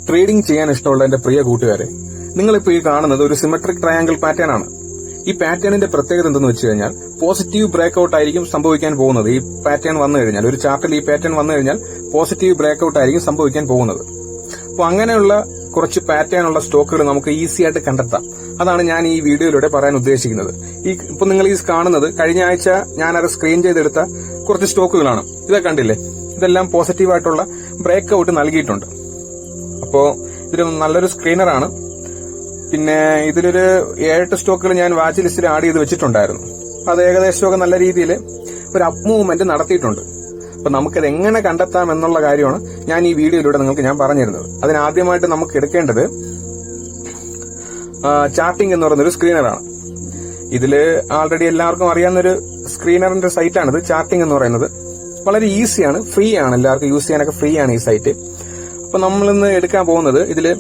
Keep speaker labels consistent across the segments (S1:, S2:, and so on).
S1: Trading ചെയ്യാൻ ഇഷ്ടമുള്ള എന്റെ പ്രിയ കൂട്ടുകാരെ, നിങ്ങളിപ്പോൾ ഈ കാണുന്നത് ഒരു സിമെട്രിക് ട്രയാങ്കിൾ പാറ്റേൺ ആണ്. ഈ പാറ്റേണിന്റെ പ്രത്യേകത എന്തെന്ന് വെച്ച് കഴിഞ്ഞാൽ പോസിറ്റീവ് ബ്രേക്ക്ഔട്ട് ആയിരിക്കും സംഭവിക്കാൻ പോകുന്നത്. ഈ പാറ്റേൺ വന്നു കഴിഞ്ഞാൽ, ഒരു ചാർട്ടിൽ ഈ പാറ്റേൺ വന്നു കഴിഞ്ഞാൽ പോസിറ്റീവ് ബ്രേക്ക്ഔട്ട് ആയിരിക്കും സംഭവിക്കാൻ പോകുന്നത്. അപ്പോൾ അങ്ങനെയുള്ള കുറച്ച് പാറ്റേൺ ഉള്ള സ്റ്റോക്കുകൾ നമുക്ക് ഈസി ആയിട്ട് കണ്ടെത്താം. അതാണ് ഞാൻ ഈ വീഡിയോയിലൂടെ പറയാൻ ഉദ്ദേശിക്കുന്നത്. ഇപ്പൊ നിങ്ങൾ ഈ കാണുന്നത് കഴിഞ്ഞ ആഴ്ച ഞാനത് സ്ക്രീൻ ചെയ്തെടുത്ത കുറച്ച് സ്റ്റോക്കുകളാണ്. ഇതൊക്കെ കണ്ടില്ലേ? ഇതെല്ലാം പോസിറ്റീവായിട്ടുള്ള ബ്രേക്ക്ഔട്ട് നൽകിയിട്ടുണ്ട്. അപ്പോ ഇതൊരു നല്ലൊരു സ്ക്രീനറാണ്. പിന്നെ ഇതിലൊരു 7 സ്റ്റോക്കുകൾ ഞാൻ വാച്ച് ലിസ്റ്റിൽ ആഡ് ചെയ്ത് വെച്ചിട്ടുണ്ടായിരുന്നു. അത് ഏകദേശമൊക്കെ നല്ല രീതിയിൽ ഒരു അപ്പ് മൂവ്മെന്റ് നടത്തിയിട്ടുണ്ട്. അപ്പൊ നമുക്കത് എങ്ങനെ കണ്ടെത്താം എന്നുള്ള കാര്യമാണ് ഞാൻ ഈ വീഡിയോയിലൂടെ നിങ്ങൾക്ക് ഞാൻ പറഞ്ഞിരുന്നത്. അതിനാദ്യമായിട്ട് നമുക്ക് എടുക്കേണ്ടത് ചാർട്ടിംഗ് എന്ന് പറയുന്നൊരു സ്ക്രീനറാണ്. ഇതില് ആൾറെഡി എല്ലാവർക്കും അറിയാവുന്നൊരു സ്ക്രീനറിന്റെ സൈറ്റാണിത്. ചാർട്ടിംഗ് എന്ന് പറയുന്നത് വളരെ ഈസിയാണ്, ഫ്രീ ആണ്, എല്ലാവർക്കും യൂസ് ചെയ്യാനൊക്കെ ഫ്രീ ആണ് ഈ സൈറ്റ്. അപ്പൊ നമ്മളിന്ന് എടുക്കാൻ പോകുന്നത് ഇതില്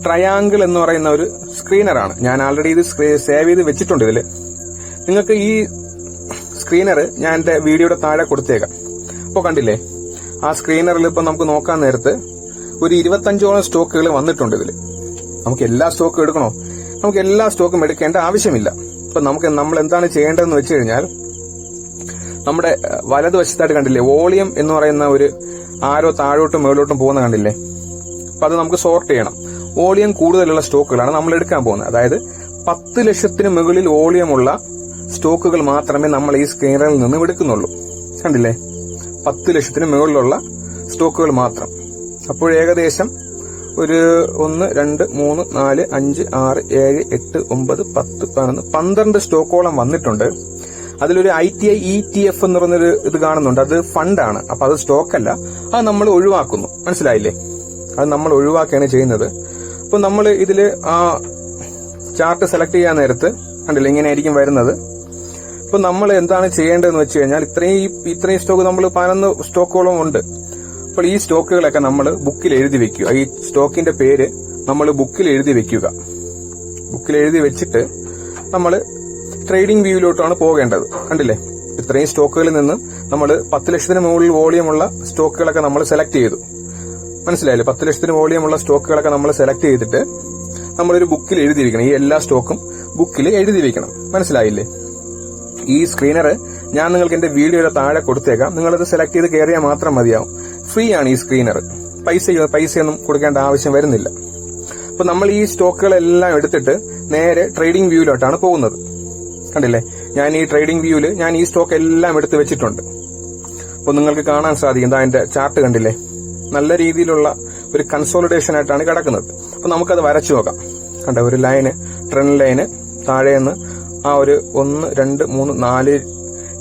S1: ട്രയാങ്കിൾ എന്ന് പറയുന്ന ഒരു സ്ക്രീനറാണ്. ഞാൻ ആൾറെഡി ഇത് സേവ് ചെയ്ത് വെച്ചിട്ടുണ്ട്. ഇതില് നിങ്ങൾക്ക് ഈ സ്ക്രീനർ ഞാൻ എന്റെ വീഡിയോയുടെ താഴെ കൊടുത്തേക്കാം. അപ്പൊ കണ്ടില്ലേ, ആ സ്ക്രീനറിൽ ഇപ്പൊ നമുക്ക് നോക്കാൻ നേരത്ത് ഒരു 25ഓളം സ്റ്റോക്കുകൾ വന്നിട്ടുണ്ട്. ഇതില് നമുക്ക് എല്ലാ സ്റ്റോക്കും എടുക്കണോ? നമുക്ക് എല്ലാ സ്റ്റോക്കും എടുക്കേണ്ട ആവശ്യമില്ല. ഇപ്പൊ നമ്മൾ എന്താണ് ചെയ്യേണ്ടതെന്ന് വെച്ച് കഴിഞ്ഞാൽ, നമ്മുടെ വലതുവശത്തായിട്ട് കണ്ടില്ലേ വോളിയം എന്ന് പറയുന്ന ഒരു ആരോ താഴോട്ടും മുകളിലോട്ടും പോകുന്ന കണ്ടില്ലേ? അപ്പൊ അത് നമുക്ക് സോർട്ട് ചെയ്യണം. വോളിയം കൂടുതലുള്ള സ്റ്റോക്കുകളാണ് നമ്മൾ എടുക്കാൻ പോകുന്നത്. അതായത് 10 ലക്ഷത്തിന് മുകളിൽ വോളിയമുള്ള സ്റ്റോക്കുകൾ മാത്രമേ നമ്മൾ ഈ സ്ക്രീനറിൽ നിന്നും എടുക്കുന്നുള്ളൂ. കണ്ടില്ലേ? 10 ലക്ഷത്തിന് മുകളിലുള്ള സ്റ്റോക്കുകൾ മാത്രം. അപ്പോൾ ഏകദേശം ഒരു 1, 2, 3, 4, 5, 6, 7, 8, 9, 10, 11, 12 സ്റ്റോക്കോളം വന്നിട്ടുണ്ട്. അതിലൊരു ITI ETF എന്ന് പറയുന്നൊരു ഇത് കാണുന്നുണ്ട്. അത് ഫണ്ടാണ്. അപ്പൊ അത് സ്റ്റോക്കല്ല, അത് നമ്മൾ ഒഴിവാക്കുന്നു. മനസ്സിലായില്ലേ? അത് നമ്മൾ ഒഴിവാക്കുകയാണ് ചെയ്യുന്നത്. അപ്പൊ നമ്മൾ ഇതില് ആ ചാർട്ട് സെലക്ട് ചെയ്യാൻ നേരത്ത് കണ്ടില്ലേ ഇങ്ങനെ ആയിരിക്കും വരുന്നത്. അപ്പൊ നമ്മൾ എന്താണ് ചെയ്യേണ്ടതെന്ന് വെച്ച് കഴിഞ്ഞാൽ, ഇത്രയും സ്റ്റോക്ക് നമ്മൾ 11 സ്റ്റോക്കുകളും ഉണ്ട്. അപ്പോൾ ഈ സ്റ്റോക്കുകളൊക്കെ നമ്മൾ ബുക്കിൽ എഴുതി വെക്കുക. ഈ സ്റ്റോക്കിന്റെ പേര് നമ്മൾ ബുക്കിൽ എഴുതി വെക്കുക. ബുക്കിൽ എഴുതി വെച്ചിട്ട് നമ്മൾ ട്രേഡിംഗ് വ്യൂവിലോട്ടാണ് പോകേണ്ടത്. കണ്ടില്ലേ? ഇത്രയും സ്റ്റോക്കുകളിൽ നിന്ന് നമ്മൾ 10 ലക്ഷത്തിന് മുകളിൽ വോളിയമുള്ള സ്റ്റോക്കുകളൊക്കെ നമ്മൾ സെലക്ട് ചെയ്തു. മനസ്സിലായില്ലേ? 10 ലക്ഷത്തിന് വോളിയമുള്ള സ്റ്റോക്കുകളൊക്കെ നമ്മൾ സെലക്ട് ചെയ്തിട്ട് നമ്മളൊരു ബുക്കിൽ എഴുതിയിരിക്കണം. ഈ എല്ലാ സ്റ്റോക്കും ബുക്കിൽ എഴുതി വെക്കണം. മനസ്സിലായില്ലേ? ഈ സ്ക്രീനർ ഞാൻ നിങ്ങൾക്ക് എന്റെ വീഡിയോയുടെ താഴെ കൊടുത്തേക്കാം. നിങ്ങളത് സെലക്ട് ചെയ്ത് കയറിയാൽ മാത്രം മതിയാവും. ഫ്രീ ആണ് ഈ സ്ക്രീനർ. പൈസയൊന്നും കൊടുക്കേണ്ട ആവശ്യം വരുന്നില്ല. അപ്പൊ നമ്മൾ ഈ സ്റ്റോക്കുകളെല്ലാം എടുത്തിട്ട് നേരെ ട്രേഡിംഗ് വ്യൂവിലോട്ടാണ് പോകുന്നത്. കണ്ടില്ലേ? ഞാൻ ഈ ട്രേഡിംഗ് വ്യൂവിൽ ഞാൻ ഈ സ്റ്റോക്ക് എല്ലാം എടുത്ത് വെച്ചിട്ടുണ്ട്. അപ്പൊ നിങ്ങൾക്ക് കാണാൻ സാധിക്കും. അതിന്റെ ചാർട്ട് കണ്ടില്ലേ? നല്ല രീതിയിലുള്ള ഒരു കൺസോളിഡേഷൻ ആയിട്ടാണ് കിടക്കുന്നത്. അപ്പൊ നമുക്കത് വരച്ചു നോക്കാം. കണ്ട ഒരു ലൈന്, ട്രെൻഡ് ലൈന് താഴേന്ന് ആ ഒരു 1, 2, 3, 4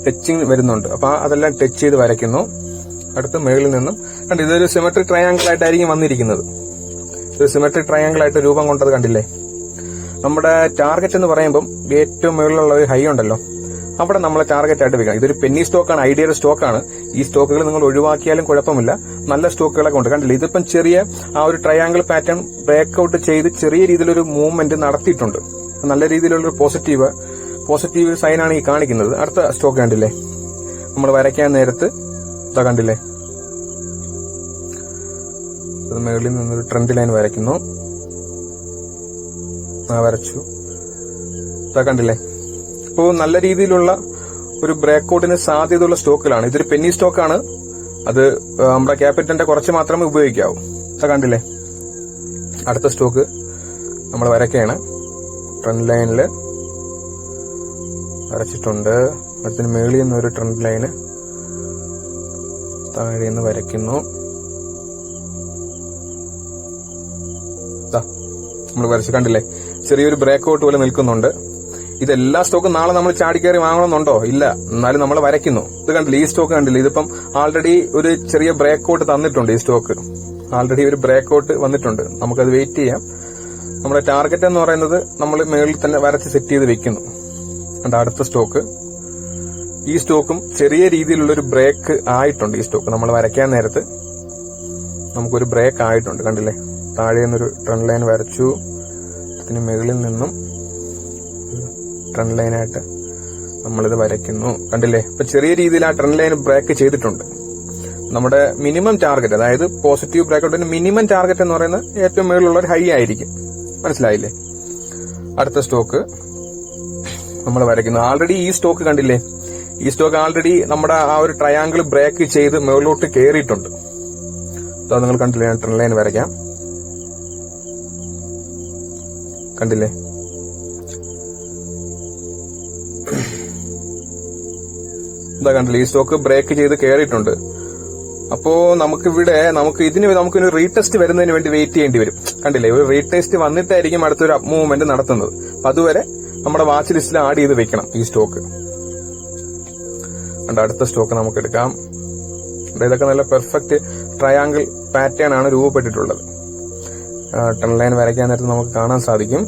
S1: ടച്ചിങ് വരുന്നുണ്ട്. അപ്പൊ അതെല്ലാം ടച്ച് ചെയ്ത് വരയ്ക്കുന്നു. അടുത്ത് മേളിൽ നിന്നും കണ്ട് ഇതൊരു സിമെട്രിക് ട്രയാങ്കിൾ ആയിട്ടായിരിക്കും വന്നിരിക്കുന്നത്. ഒരു സിമെട്രിക് ട്രയാങ്കിൾ ആയിട്ട് രൂപം കൊണ്ടത് കണ്ടില്ലേ? നമ്മുടെ ടാർഗറ്റ് എന്ന് പറയുമ്പോൾ ഏറ്റവും മുകളിലുള്ള ഒരു ഹൈ ഉണ്ടല്ലോ, അവിടെ നമ്മൾ ടാർഗറ്റ് ആയിട്ട് വെക്കണം. ഇതൊരു പെന്നി സ്റ്റോക്കാണ്, ഐഡിയൽ സ്റ്റോക്കാണ്. ഈ സ്റ്റോക്കുകൾ നിങ്ങൾ ഒഴിവാക്കിയാലും കുഴപ്പമില്ല. നല്ല സ്റ്റോക്കുകളൊക്കെ ഉണ്ട്. കണ്ടില്ലേ? ഇതിപ്പം ചെറിയ ആ ഒരു ട്രയാങ്കിൾ പാറ്റേൺ ബ്രേക്ക്ഔട്ട് ചെയ്ത് ചെറിയ രീതിയിലൊരു മൂവ്മെന്റ് നടത്തിയിട്ടുണ്ട്. നല്ല രീതിയിലുള്ള പോസിറ്റീവ് സൈനാണ് ഈ കാണിക്കുന്നത്. അടുത്ത സ്റ്റോക്ക് കണ്ടില്ലേ? നമ്മൾ വരയ്ക്കാൻ നേരത്ത് ഇതാ കണ്ടില്ലേ? മുകളിൽ നിന്നൊരു ട്രെൻഡ് ലൈൻ വരയ്ക്കുന്നു. വരച്ചു. ഇതാ കണ്ടില്ലേ? ഇപ്പോൾ നല്ല രീതിയിലുള്ള ഒരു ബ്രേക്ക്ഔട്ടിന് സാധ്യതയുള്ള സ്റ്റോക്കുകളാണ്. ഇതൊരു പെന്നി സ്റ്റോക്കാണ്. അത് നമ്മുടെ ക്യാപിറ്റലിന്റെ കുറച്ച് മാത്രമേ ഉപയോഗിക്കാവൂ. ഇതാ കണ്ടില്ലേ? അടുത്ത സ്റ്റോക്ക് നമ്മൾ വരയ്ക്കുകയാണ്. ട്രെൻഡ് ലൈനില് വരച്ചിട്ടുണ്ട്. അടുത്തിന് മേളിൽ നിന്നൊരു ട്രെൻഡ് ലൈന് താഴെ നിന്ന് വരയ്ക്കുന്നു. നമ്മൾ വരച്ചു. കണ്ടില്ലേ? ചെറിയൊരു ബ്രേക്ക്ഔട്ട് പോലെ നിൽക്കുന്നുണ്ട്. ഇതെല്ലാ സ്റ്റോക്കും നാളെ നമ്മൾ ചാടിക്കയറി വാങ്ങണമെന്നുണ്ടോ? ഇല്ല. എന്നാലും നമ്മൾ വരയ്ക്കുന്നു. ഇത് കണ്ടില്ലേ? ഈ സ്റ്റോക്ക് കണ്ടില്ലേ? ഇതിപ്പം ആൾറെഡി ഒരു ചെറിയ ബ്രേക്ക്ഔട്ട് തന്നിട്ടുണ്ട്. ഈ സ്റ്റോക്ക് ആൾറെഡി ഒരു ബ്രേക്ക്ഔട്ട് വന്നിട്ടുണ്ട്. നമുക്കത് വെയിറ്റ് ചെയ്യാം. നമ്മുടെ ടാർഗറ്റ് എന്ന് പറയുന്നത് നമ്മൾ മേളിൽ തന്നെ വരച്ച് സെറ്റ് ചെയ്ത് വെക്കുന്നു. അടുത്ത സ്റ്റോക്ക്, ഈ സ്റ്റോക്കും ചെറിയ രീതിയിലുള്ള ഒരു ബ്രേക്ക് ആയിട്ടുണ്ട്. ഈ സ്റ്റോക്ക് നമ്മൾ വരയ്ക്കാൻ നേരത്ത് നമുക്കൊരു ബ്രേക്ക് ആയിട്ടുണ്ട്. കണ്ടില്ലേ? താഴെ നിന്നൊരു ട്രെൻഡ് ലൈൻ വരച്ചു. ഇതിന് മുകളിൽ നിന്നും ട്രെൻഡ് ലൈനായിട്ട് നമ്മളിത് വരയ്ക്കുന്നു. കണ്ടില്ലേ? അപ്പൊ ചെറിയ രീതിയിൽ ആ ട്രെൻഡ് ലൈൻ ബ്രേക്ക് ചെയ്തിട്ടുണ്ട്. നമ്മുടെ മിനിമം ടാർഗറ്റ്, അതായത് പോസിറ്റീവ് ബ്രേക്ക്ഔട്ടിന്റെ മിനിമം ടാർഗറ്റ് എന്ന് പറയുന്നത് ഏറ്റവും മുകളിലുള്ള ഒരു ഹൈ ആയിരിക്കും. മനസ്സിലായില്ലേ? അടുത്ത സ്റ്റോക്ക് നമ്മൾ വരയ്ക്കുന്നു. ആൾറെഡി ഈ സ്റ്റോക്ക് കണ്ടില്ലേ? ഈ സ്റ്റോക്ക് ആൾറെഡി നമ്മുടെ ആ ഒരു ട്രയാങ്കിൾ ബ്രേക്ക് ചെയ്ത് മുകളിലോട്ട് കയറിയിട്ടുണ്ട്. അത് നിങ്ങൾ കണ്ടില്ലേ? ഞാൻ ട്രെൻഡ് ലൈൻ വരയ്ക്കാം. കണ്ടില്ലേ? എന്താ കണ്ടില്ലേ? ഈ സ്റ്റോക്ക് ബ്രേക്ക് ചെയ്ത് കയറിയിട്ടുണ്ട്. അപ്പോ നമുക്കൊരു റീടെസ്റ്റ് വരുന്നതിന് വേണ്ടി വെയിറ്റ് ചെയ്യേണ്ടി വരും. കണ്ടില്ലേ? ഒരു റീടെസ്റ്റ് വന്നിട്ടായിരിക്കും അടുത്തൊരു അപ്പ് മൂവ്മെന്റ് നടത്തുന്നത്. അപ്പൊ അതുവരെ നമ്മുടെ വാച്ച് ലിസ്റ്റിൽ ആഡ് ചെയ്ത് വെക്കണം ഈ സ്റ്റോക്ക്. അടുത്ത സ്റ്റോക്ക് നമുക്ക് എടുക്കാം. ഇതൊക്കെ നല്ല പെർഫെക്റ്റ് ട്രയാങ്കിൾ പാറ്റേൺ ആണ് രൂപപ്പെട്ടിട്ടുള്ളത്. ട്രെൻഡ് ലൈൻ വരയ്ക്കാൻ നേരത്ത് നമുക്ക് കാണാൻ സാധിക്കും.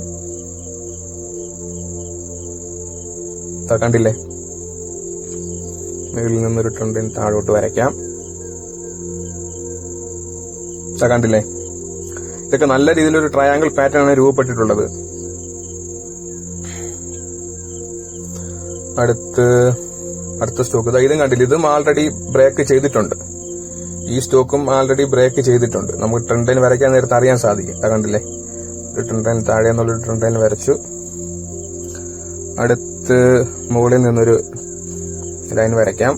S1: കണ്ടില്ലേ? മുകളിൽ നിന്നൊരു ട്രെൻഡ് ലൈൻ താഴോട്ട് വരയ്ക്കാം. കണ്ടില്ലേ? ഇതൊക്കെ നല്ല രീതിയിലൊരു ട്രയാങ്കിൾ പാറ്റേൺ ആണ് രൂപപ്പെട്ടിട്ടുള്ളത്. അടുത്ത സ്റ്റോക്ക് ഇതും കണ്ടില്ല? ഇതും ആൾറെഡി ബ്രേക്ക് ചെയ്തിട്ടുണ്ട്. ഈ സ്റ്റോക്കും ആൾറെഡി ബ്രേക്ക് ചെയ്തിട്ടുണ്ട്. നമുക്ക് ട്രെൻഡ് ലൈൻ വരയ്ക്കാൻ നേരത്തെ അറിയാൻ സാധിക്കും. കണ്ടില്ലേ? ഒരു ട്രെൻഡ് ലൈൻ താഴെ നിന്നുള്ളൊരു ട്രെൻഡ് ലൈൻ വരച്ചു. അടുത്ത് മുകളിൽ നിന്നൊരു ലൈൻ വരയ്ക്കാം.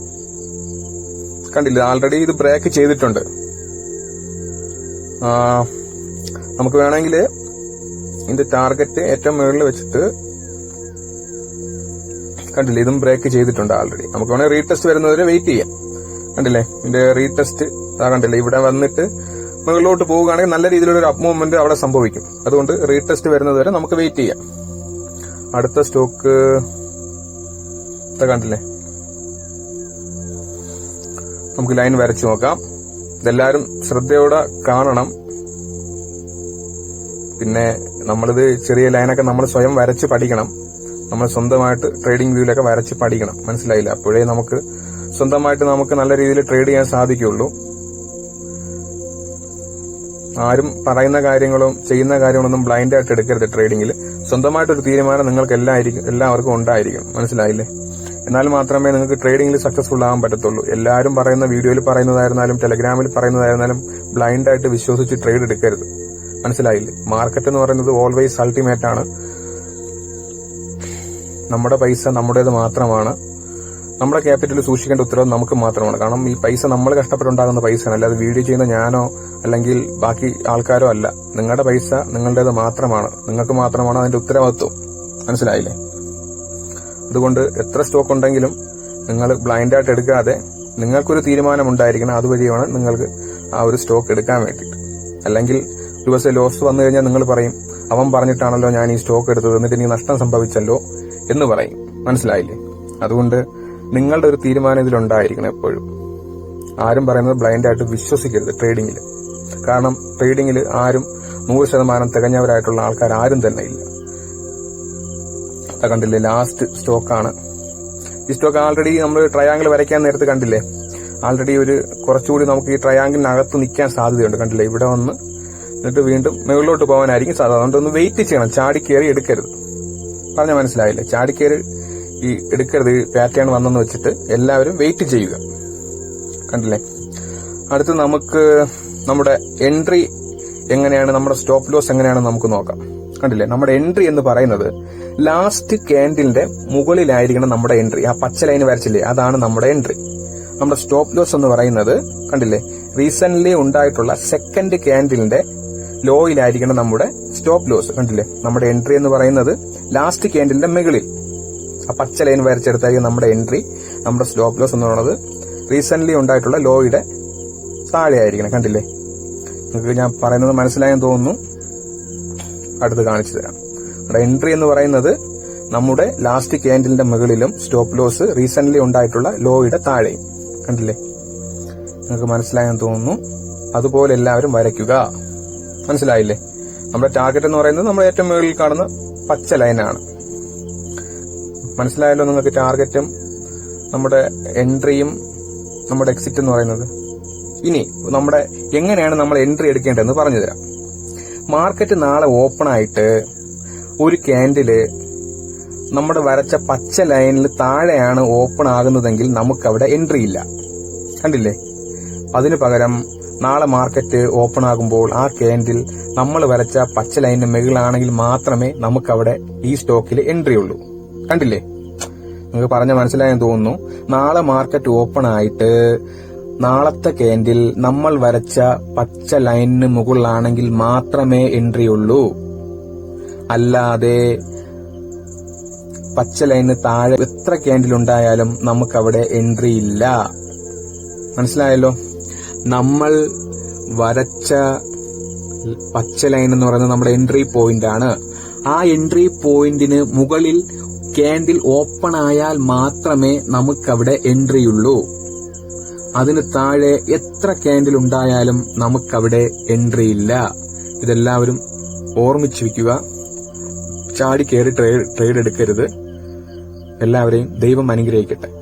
S1: കണ്ടില്ലേ? ആൾറെഡി ഇത് ബ്രേക്ക് ചെയ്തിട്ടുണ്ട്. നമുക്ക് വേണമെങ്കിൽ ഇതിന്റെ ടാർഗറ്റ് ഏറ്റവും മുകളിൽ വെച്ചിട്ട്, കണ്ടില്ലേ? ഇതും ബ്രേക്ക് ചെയ്തിട്ടുണ്ട് ആൾറെഡി. നമുക്ക് വേണമെങ്കിൽ റീടെസ്റ്റ് വരുന്നവരെ വെയിറ്റ് ചെയ്യാം. കണ്ടില്ലേ? ഇതിന്റെ റീടെസ്റ്റ് കണ്ടില്ലേ? ഇവിടെ വന്നിട്ട് മുകളിലോട്ട് പോവുകയാണെങ്കിൽ നല്ല രീതിയിലുള്ള ഒരു അപ്പ് മൂവ്മെന്റ് അവിടെ സംഭവിക്കും. അതുകൊണ്ട് റീടെസ്റ്റ് വരുന്നതുവരെ നമുക്ക് വെയിറ്റ് ചെയ്യാം. അടുത്ത സ്റ്റോക്ക് കണ്ടില്ലേ? നമുക്ക് ലൈൻ വരച്ചു നോക്കാം. ഇതെല്ലാരും ശ്രദ്ധയോടെ കാണണം. പിന്നെ നമ്മളിത് ചെറിയ ലൈനൊക്കെ നമ്മൾ സ്വയം വരച്ച് പഠിക്കണം. നമ്മൾ സ്വന്തമായിട്ട് ട്രേഡിംഗ് വ്യൂവിലൊക്കെ വരച്ച് പഠിക്കണം. മനസ്സിലായില്ല? അപ്പോഴേ നമുക്ക് സ്വന്തമായിട്ട് നമുക്ക് നല്ല രീതിയിൽ ട്രേഡ് ചെയ്യാൻ സാധിക്കുള്ളൂ. ആരും പറയുന്ന കാര്യങ്ങളും ചെയ്യുന്ന കാര്യങ്ങളൊന്നും ബ്ലൈൻഡ് ആയിട്ട് എടുക്കരുത് ട്രേഡിംഗിൽ. സ്വന്തമായിട്ടൊരു തീരുമാനം നിങ്ങൾക്ക് എല്ലാവർക്കും ഉണ്ടായിരിക്കും. മനസ്സിലായില്ലേ? എന്നാൽ മാത്രമേ നിങ്ങൾക്ക് ട്രേഡിംഗിൽ സക്സസ്ഫുൾ ആകാൻ പറ്റത്തുള്ളൂ. എല്ലാവരും പറയുന്ന വീഡിയോയിൽ പറയുന്നതായിരുന്നാലും ടെലഗ്രാമിൽ പറയുന്നതായിരുന്നാലും ബ്ലൈൻഡ് ആയിട്ട് വിശ്വസിച്ച് ട്രേഡ് എടുക്കരുത്. മനസ്സിലായില്ലേ? മാർക്കറ്റ് എന്ന് പറയുന്നത് ഓൾവേസ് അൾട്ടിമേറ്റ് ആണ്. നമ്മുടെ പൈസ നമ്മുടേത് മാത്രമാണ്. നമ്മുടെ ക്യാപിറ്റൽ സൂക്ഷിക്കേണ്ട ഉത്തരവ് നമുക്ക് മാത്രമാണ്. കാരണം ഈ പൈസ നമ്മൾ കഷ്ടപ്പെട്ടുണ്ടാകുന്ന പൈസയാണ്. അല്ലാതെ വീഡിയോ ചെയ്യുന്ന ഞാനോ അല്ലെങ്കിൽ ബാക്കി ആൾക്കാരോ അല്ല. നിങ്ങളുടെ പൈസ നിങ്ങളുടേത് മാത്രമാണ്. നിങ്ങൾക്ക് മാത്രമാണ് അതിന്റെ ഉത്തരവാദിത്വം. മനസ്സിലായില്ലേ? അതുകൊണ്ട് എത്ര സ്റ്റോക്ക് ഉണ്ടെങ്കിലും നിങ്ങൾ ബ്ലൈൻഡായിട്ട് എടുക്കാതെ നിങ്ങൾക്കൊരു തീരുമാനം ഉണ്ടായിരിക്കണം. അതുവഴിയാണ് നിങ്ങൾക്ക് ആ ഒരു സ്റ്റോക്ക് എടുക്കാൻ വേണ്ടിയിട്ട്. അല്ലെങ്കിൽ ഒരു ദിവസം ലോസ് വന്നു കഴിഞ്ഞാൽ നിങ്ങൾ പറയും, അവൻ പറഞ്ഞിട്ടാണല്ലോ ഞാൻ ഈ സ്റ്റോക്ക് എടുത്തത്, എന്നിട്ട് എനിക്ക് നഷ്ടം സംഭവിച്ചല്ലോ എന്ന് പറയും. മനസ്സിലായില്ലേ? അതുകൊണ്ട് നിങ്ങളുടെ ഒരു തീരുമാനം ഇതിലുണ്ടായിരിക്കണം എപ്പോഴും. ആരും പറയുന്നത് ബ്ലൈൻഡായിട്ട് വിശ്വസിക്കരുത് ട്രേഡിംഗിൽ. കാരണം ട്രേഡിംഗിൽ ആരും 100% തികഞ്ഞവരായിട്ടുള്ള ആൾക്കാർ ആരും തന്നെ ഇല്ല. കണ്ടില്ലേ? ലാസ്റ്റ് സ്റ്റോക്കാണ്. ഈ സ്റ്റോക്ക് ആൾറെഡി നമ്മൾ ട്രയാങ്കിൾ വരയ്ക്കാൻ നേരത്ത് കണ്ടില്ലേ? ആൾറെഡി ഒരു കുറച്ചുകൂടി നമുക്ക് ഈ ട്രയാങ്കിളിനകത്ത് നിൽക്കാൻ സാധ്യതയുണ്ട്. കണ്ടില്ലേ? ഇവിടെ വന്ന് എന്നിട്ട് വീണ്ടും മുകളിലോട്ട് പോകാനായിരിക്കും സാധ്യത. അതുകൊണ്ടൊന്ന് വെയിറ്റ് ചെയ്യണം. ചാടിക്കേറി എടുക്കരുത്. പറഞ്ഞ മനസ്സിലായില്ലേ? ചാടിക്കേറി എടുക്കരുത്. ഈ പാറ്റേൺ വന്നെന്ന് വെച്ചിട്ട് എല്ലാവരും വെയിറ്റ് ചെയ്യുക. കണ്ടില്ലേ? അടുത്ത് നമുക്ക് നമ്മുടെ എൻട്രി എങ്ങനെയാണ്, നമ്മുടെ സ്റ്റോപ്പ് ലോസ് എങ്ങനെയാണെന്ന് നമുക്ക് നോക്കാം. കണ്ടില്ലേ? നമ്മുടെ എൻട്രി എന്ന് പറയുന്നത് ലാസ്റ്റ് ക്യാൻഡിലിന്റെ മുകളിലായിരിക്കണം നമ്മുടെ എൻട്രി. ആ പച്ച ലൈൻ വരച്ചില്ലേ? അതാണ് നമ്മുടെ എൻട്രി. നമ്മുടെ സ്റ്റോപ്പ് ലോസ് എന്ന് പറയുന്നത് കണ്ടില്ലേ? റീസെന്റ്ലി ഉണ്ടായിട്ടുള്ള സെക്കൻഡ് ക്യാൻഡിലിന്റെ ലോയിലായിരിക്കണം നമ്മുടെ സ്റ്റോപ്പ് ലോസ്. കണ്ടില്ലേ? നമ്മുടെ എൻട്രി എന്ന് പറയുന്നത് ലാസ്റ്റ് ക്യാൻഡിലിന്റെ മുകളിൽ ആ പച്ച ലൈൻ വരച്ചെടുത്തായിരിക്കും നമ്മുടെ എൻട്രി. നമ്മുടെ സ്റ്റോപ്പ് ലോസ് എന്ന് പറയുന്നത് റീസെന്റ്ലി ഉണ്ടായിട്ടുള്ള ലോയുടെ താഴെ ആയിരിക്കണം. കണ്ടില്ലേ? നിങ്ങൾക്ക് ഞാൻ പറയുന്നത് മനസ്സിലായെന്ന് തോന്നുന്നു. അടുത്ത് കാണിച്ചു തരാം. നമ്മുടെ എൻട്രി എന്ന് പറയുന്നത് നമ്മുടെ ലാസ്റ്റ് ക്യാൻഡിലിന്റെ മുകളിലും സ്റ്റോപ്പ് ലോസ് റീസെന്റ്ലി ഉണ്ടായിട്ടുള്ള ലോയുടെ താഴെയും. കണ്ടില്ലേ? നിങ്ങൾക്ക് മനസ്സിലായെന്ന് തോന്നുന്നു. അതുപോലെ എല്ലാവരും വരയ്ക്കുക. മനസ്സിലായില്ലേ? നമ്മുടെ ടാർഗറ്റ് എന്ന് പറയുന്നത് നമ്മൾ ഏറ്റവും മുകളിൽ കാണുന്ന പച്ച ലൈനാണ്. മനസ്സിലായല്ലോ നിങ്ങൾക്ക്? ടാർഗറ്റും നമ്മുടെ എൻട്രിയും നമ്മുടെ എക്സിറ്റ് എന്ന് പറയുന്നത്. ഇനി നമ്മുടെ എങ്ങനെയാണ് നമ്മൾ എൻട്രി എടുക്കേണ്ടതെന്ന് പറഞ്ഞു തരാം. മാർക്കറ്റ് നാളെ ഓപ്പൺ ആയിട്ട് ഒരു ക്യാൻഡില് നമ്മുടെ വരച്ച പച്ച ലൈനിൽ താഴെയാണ് ഓപ്പൺ ആകുന്നതെങ്കിൽ നമുക്ക് അവിടെ എൻട്രി ഇല്ല. കണ്ടില്ലേ? അതിനു പകരം നാളെ മാർക്കറ്റ് ഓപ്പൺ ആകുമ്പോൾ ആ ക്യാൻഡിൽ നമ്മൾ വരച്ച പച്ച ലൈനിന് മുകളിലാണെങ്കിൽ മാത്രമേ നമുക്കവിടെ ഈ സ്റ്റോക്കിൽ എൻട്രി ഉള്ളൂ. കണ്ടില്ലേ? നിങ്ങൾക്ക് പറഞ്ഞ മനസ്സിലായെന്ന് തോന്നുന്നു. നാളെ മാർക്കറ്റ് ഓപ്പൺ ആയിട്ട് നാളത്തെ ക്യാൻഡിൽ നമ്മൾ വരച്ച പച്ച ലൈനിന് മുകളിലാണെങ്കിൽ മാത്രമേ എൻട്രി ഉള്ളൂ. അല്ലാതെ പച്ച ലൈനിന് താഴെ എത്ര ക്യാൻഡിൽ ഉണ്ടായാലും നമുക്കവിടെ എൻട്രി ഇല്ല. മനസ്സിലായല്ലോ? നമ്മൾ വരച്ച പച്ച ലൈൻ എന്ന് പറയുന്നത് നമ്മുടെ എൻട്രി പോയിന്റ് ആണ്. ആ എൻട്രി പോയിന്റിന് മുകളിൽ ക്യാൻഡിൽ ഓപ്പൺ ആയാൽ മാത്രമേ നമുക്കവിടെ എൻട്രി ഉള്ളൂ. അതിന് താഴെ എത്ര ക്യാൻഡിൽ ഉണ്ടായാലും നമുക്കവിടെ എൻട്രി ഇല്ല. ഇതെല്ലാവരും ഓർമ്മിച്ചു വയ്ക്കുക. ചാടി കയറി ട്രേഡ് എടുക്കരുത്. എല്ലാവരെയും ദൈവം അനുഗ്രഹിക്കട്ടെ.